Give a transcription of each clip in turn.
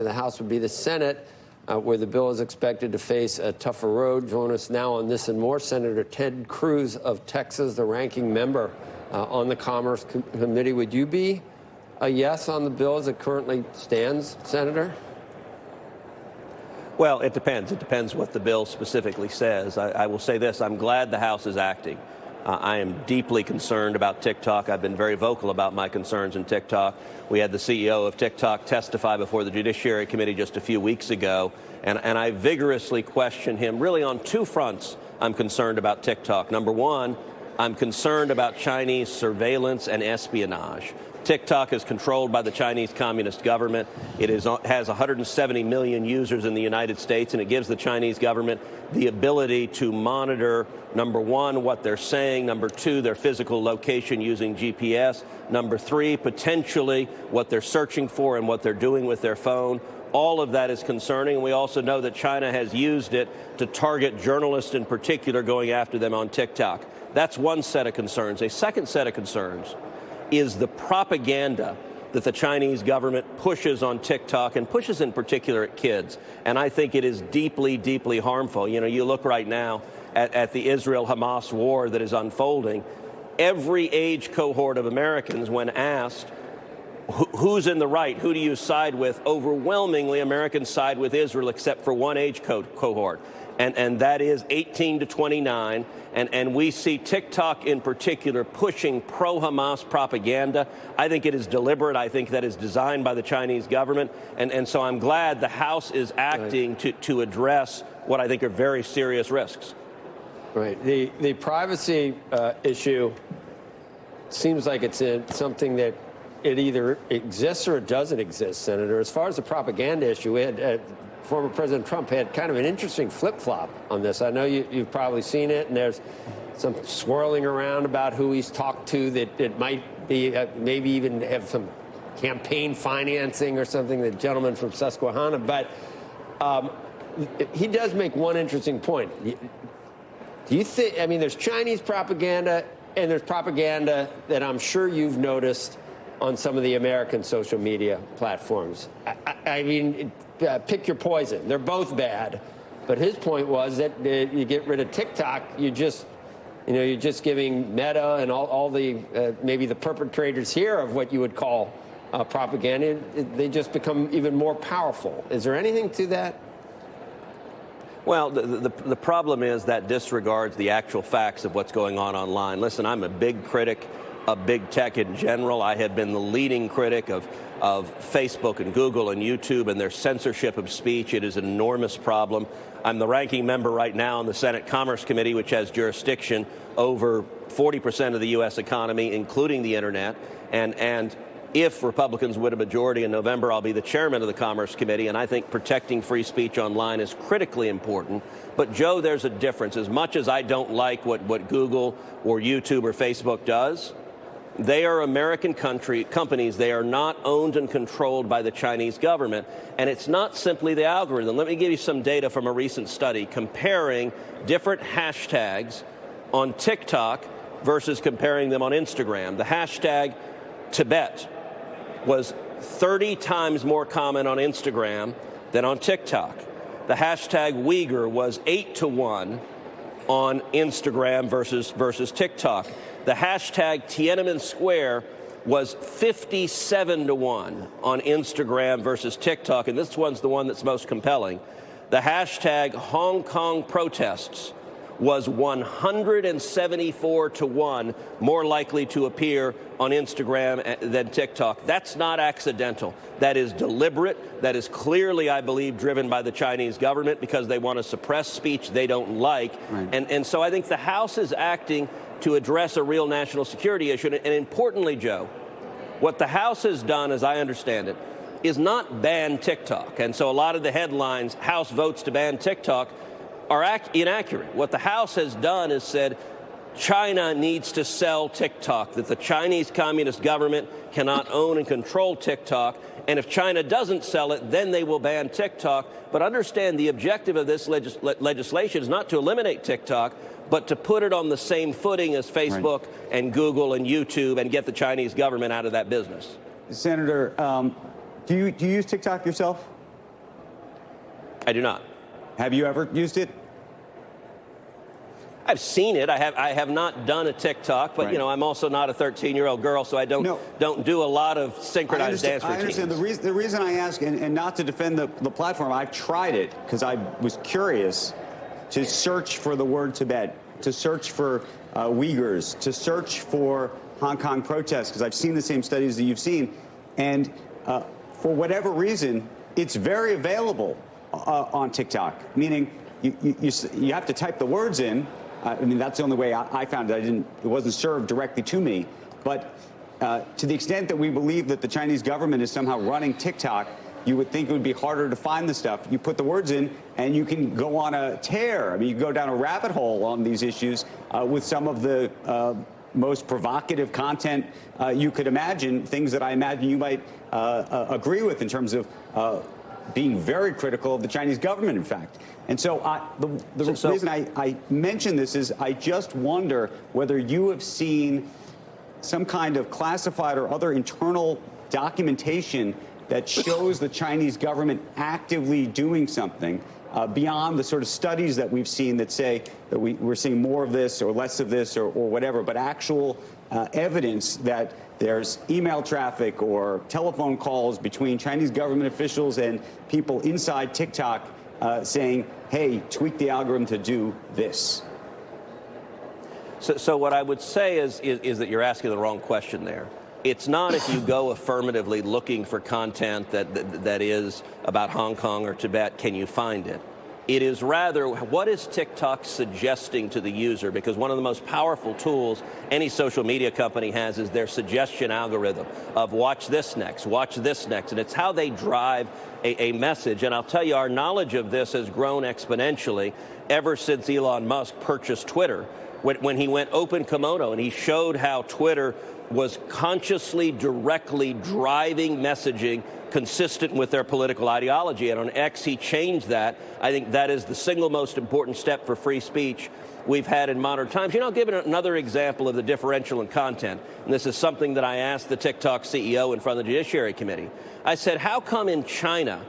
the House would be the Senate, where the bill is expected to face a tougher road. Join us now on this and more, Senator Ted Cruz of Texas, the ranking member on the Commerce Committee. Would you be a yes on the bill as it currently stands, Senator? Well, it depends. It depends what the bill specifically says. I will say this. I'm glad the House is acting. I am deeply concerned about TikTok. I've been very vocal about my concerns in TikTok. We had the CEO of TikTok testify before the Judiciary Committee just a few weeks ago, and I vigorously question him really on two fronts. I'm concerned about TikTok. Number one, I'm concerned about Chinese surveillance and espionage. TikTok is controlled by the Chinese Communist government. It has 170 million users in the United States, and it gives the Chinese government the ability to monitor, number one, what they're saying, number two, their physical location using GPS, number three, potentially what they're searching for and what they're doing with their phone. All of that is concerning, and we also know that China has used it to target journalists in particular, going after them on TikTok. That's one set of concerns. A second set of concerns is the propaganda that the Chinese government pushes on TikTok, and pushes in particular at kids. And I think it is deeply, deeply harmful. You know, you look right now at the Israel-Hamas war that is unfolding. Every age cohort of Americans, when asked who's in the right, who do you side with, overwhelmingly Americans side with Israel, except for one age cohort. And that is 18 to 29. And we see TikTok in particular pushing pro-Hamas propaganda. I think it is deliberate. I think that is designed by the Chinese government. And so I'm glad the House is acting to address what I think are very serious risks. Right. The privacy issue seems like it's something that it either exists or it doesn't exist, Senator. As far as the propaganda issue, we had former President Trump had kind of an interesting flip-flop on this. I know you've probably seen it, and there's some swirling around about who he's talked to that it might be, maybe even have some campaign financing or something, the gentleman from Susquehanna. But he does make one interesting point. Do you think, I mean, there's Chinese propaganda, and there's propaganda that I'm sure you've noticed on some of the American social media platforms. I mean, pick your poison. They're both bad. But his point was that you get rid of TikTok, you're just giving Meta and all the maybe the perpetrators here of what you would call propaganda. They just become even more powerful. Is there anything to that? Well, the problem is that disregards the actual facts of what's going on online. Listen, I'm a big critic of big tech in general. I have been the leading critic of Facebook and Google and YouTube and their censorship of speech. It is an enormous problem. I'm the ranking member right now on the Senate Commerce Committee, which has jurisdiction over 40% of the U.S. economy, including the Internet. And if Republicans win a majority in November, I'll be the chairman of the Commerce Committee, and I think protecting free speech online is critically important. But, Joe, there's a difference. As much as I don't like what Google or YouTube or Facebook does, they are American companies. They are not owned and controlled by the Chinese government. And it's not simply the algorithm. Let me give you some data from a recent study comparing different hashtags on TikTok versus comparing them on Instagram. The hashtag Tibet was 30 times more common on Instagram than on TikTok. The hashtag Uyghur was 8 to 1 on Instagram versus TikTok. The hashtag Tiananmen Square was 57 to 1 on Instagram versus TikTok, and this one's the one that's most compelling. The hashtag Hong Kong protests was 174 to 1 more likely to appear on Instagram than TikTok. That's not accidental. That is deliberate. That is clearly, I believe, driven by the Chinese government because they want to suppress speech they don't like. Right. And so I think the House is acting to address a real national security issue. And importantly, Joe, what the House has done, as I understand it, is not ban TikTok. And so a lot of the headlines, House votes to ban TikTok, are inaccurate. What the House has done is said China needs to sell TikTok, that the Chinese Communist government cannot own and control TikTok, and if China doesn't sell it, then they will ban TikTok. But understand the objective of this legislation is not to eliminate TikTok, but to put it on the same footing as Facebook and Google and YouTube and get the Chinese government out of that business. Senator, do you use TikTok yourself? I do not. Have you ever used it? I've seen it. I have not done a TikTok, but, Right. you know, I'm also not a 13-year-old girl, so I don't do a lot of synchronized dance routines. I understand. The reason I ask, and not to defend the platform, I've tried it because I was curious to search for the word Tibet, to search for Uyghurs, to search for Hong Kong protests, because I've seen the same studies that you've seen. And for whatever reason, it's very available on TikTok, meaning you have to type the words in. I mean, that's the only way I found it. It wasn't served directly to me. But to the extent that we believe that the Chinese government is somehow running TikTok, you would think it would be harder to find the stuff. You put the words in, and you can go on a tear. I mean, you can go down a rabbit hole on these issues with some of the most provocative content you could imagine, things that I imagine you might agree with in terms of being very critical of the Chinese government, in fact. And so the reason I mention this is I just wonder whether you have seen some kind of classified or other internal documentation that shows the Chinese government actively doing something beyond the sort of studies that we've seen that say that we're seeing more of this or less of this or whatever, but actual evidence that there's email traffic or telephone calls between Chinese government officials and people inside TikTok saying, hey, tweak the algorithm to do this. So what I would say is that you're asking the wrong question there. It's not if you go affirmatively looking for content that is about Hong Kong or Tibet, can you find it? It is rather, what is TikTok suggesting to the user? Because one of the most powerful tools any social media company has is their suggestion algorithm of watch this next, and it's how they drive a message. And I'll tell you, our knowledge of this has grown exponentially ever since Elon Musk purchased Twitter. When he went open kimono and he showed how Twitter was consciously, directly driving messaging consistent with their political ideology. And on X, he changed that. I think that is the single most important step for free speech we've had in modern times. You know, I'll give another example of the differential in content. And this is something that I asked the TikTok CEO in front of the Judiciary Committee. I said, how come in China,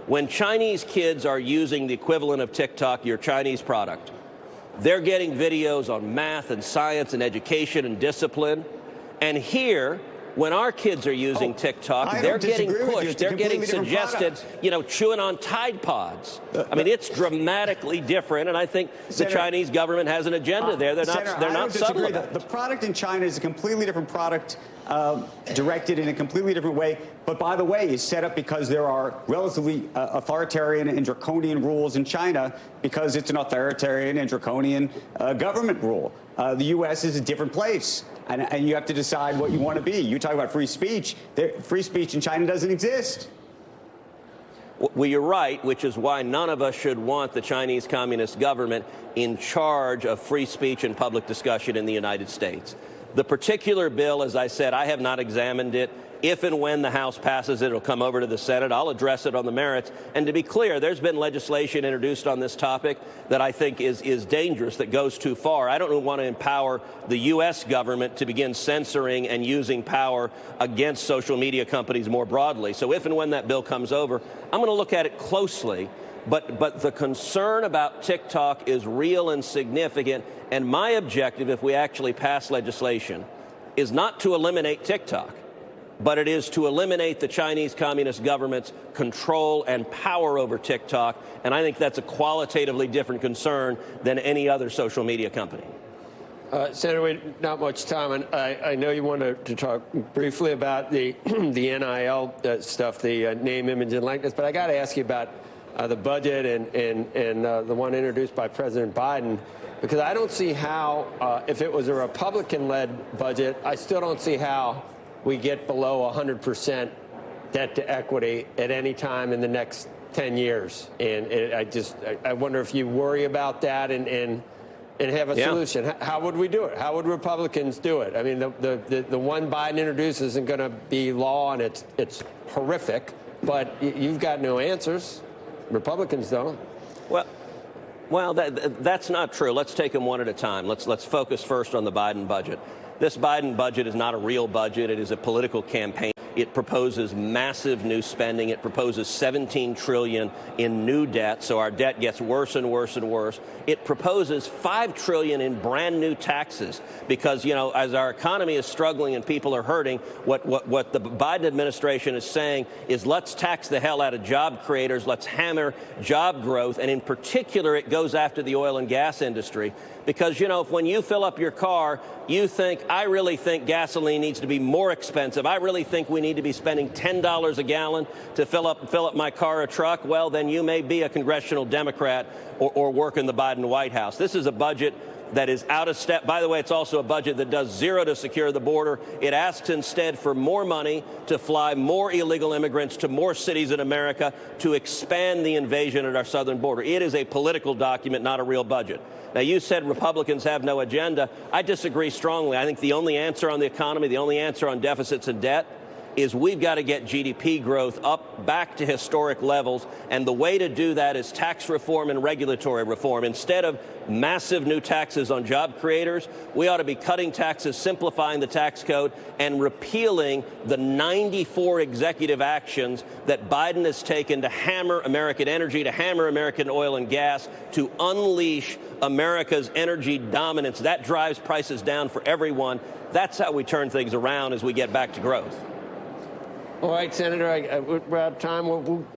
when Chinese kids are using the equivalent of TikTok, your Chinese product, they're getting videos on math and science and education and discipline. And here, when our kids are using TikTok, they're getting pushed, they're getting suggested, you know, chewing on Tide Pods. I mean, it's dramatically different, and I think the Chinese government has an agenda there. They're not subtle about it. The product in China is a completely different product, directed in a completely different way. But by the way, is set up because there are relatively authoritarian and draconian rules in China because it's an authoritarian and draconian government rule. The U.S. is a different place. And you have to decide what you want to be. You talk about free speech. Free speech in China doesn't exist. Well, you're right, which is why none of us should want the Chinese Communist government in charge of free speech and public discussion in the United States. The particular bill, as I said, I have not examined it. If and when the House passes it, it'll come over to the Senate. I'll address it on the merits. And to be clear, there's been legislation introduced on this topic that I think is dangerous, that goes too far. I don't want to empower the U.S. government to begin censoring and using power against social media companies more broadly. So if and when that bill comes over, I'm going to look at it closely. But the concern about TikTok is real and significant. And my objective, if we actually pass legislation, is not to eliminate TikTok, but it is to eliminate the Chinese Communist government's control and power over TikTok. And I think that's a qualitatively different concern than any other social media company. Senator, we not much time, and I know you wanted to talk briefly about the the NIL stuff, the name, image, and likeness, but I got to ask you about the budget and the one introduced by President Biden, because I don't see how, if it was a Republican-led budget, I still don't see how we get below 100% debt to equity at any time in the next 10 years. And I wonder if you worry about that and have a solution. How would we do it? How would Republicans do it? I mean, the one Biden introduced isn't going to be law, and it's horrific, but you've got no answers. Republicans don't. Well, that's not true. Let's take them one at a time. Let's focus first on the Biden budget. This Biden budget is not a real budget. It is a political campaign. It proposes massive new spending. It proposes $17 trillion in new debt, so our debt gets worse and worse and worse. It proposes $5 trillion in brand new taxes because, you know, as our economy is struggling and people are hurting, what the Biden administration is saying is let's tax the hell out of job creators, let's hammer job growth, and in particular, it goes after the oil and gas industry. Because, you know, when you fill up your car, you think, I really think gasoline needs to be more expensive. I really think we need to be spending $10 a gallon to fill up my car or truck. Well, then you may be a congressional Democrat or work in the Biden White House. This is a budget that is out of step. By the way, it's also a budget that does zero to secure the border. It asks instead for more money to fly more illegal immigrants to more cities in America to expand the invasion at our southern border. It is a political document, not a real budget. Now, you said Republicans have no agenda. I disagree strongly. I think the only answer on the economy, the only answer on deficits and debt is we've got to get GDP growth up back to historic levels. And the way to do that is tax reform and regulatory reform. Instead of massive new taxes on job creators, we ought to be cutting taxes, simplifying the tax code, and repealing the 94 executive actions that Biden has taken to hammer American energy, to hammer American oil and gas, to unleash America's energy dominance. That drives prices down for everyone. That's how we turn things around as we get back to growth. All right, Senator, we're out of time. We'll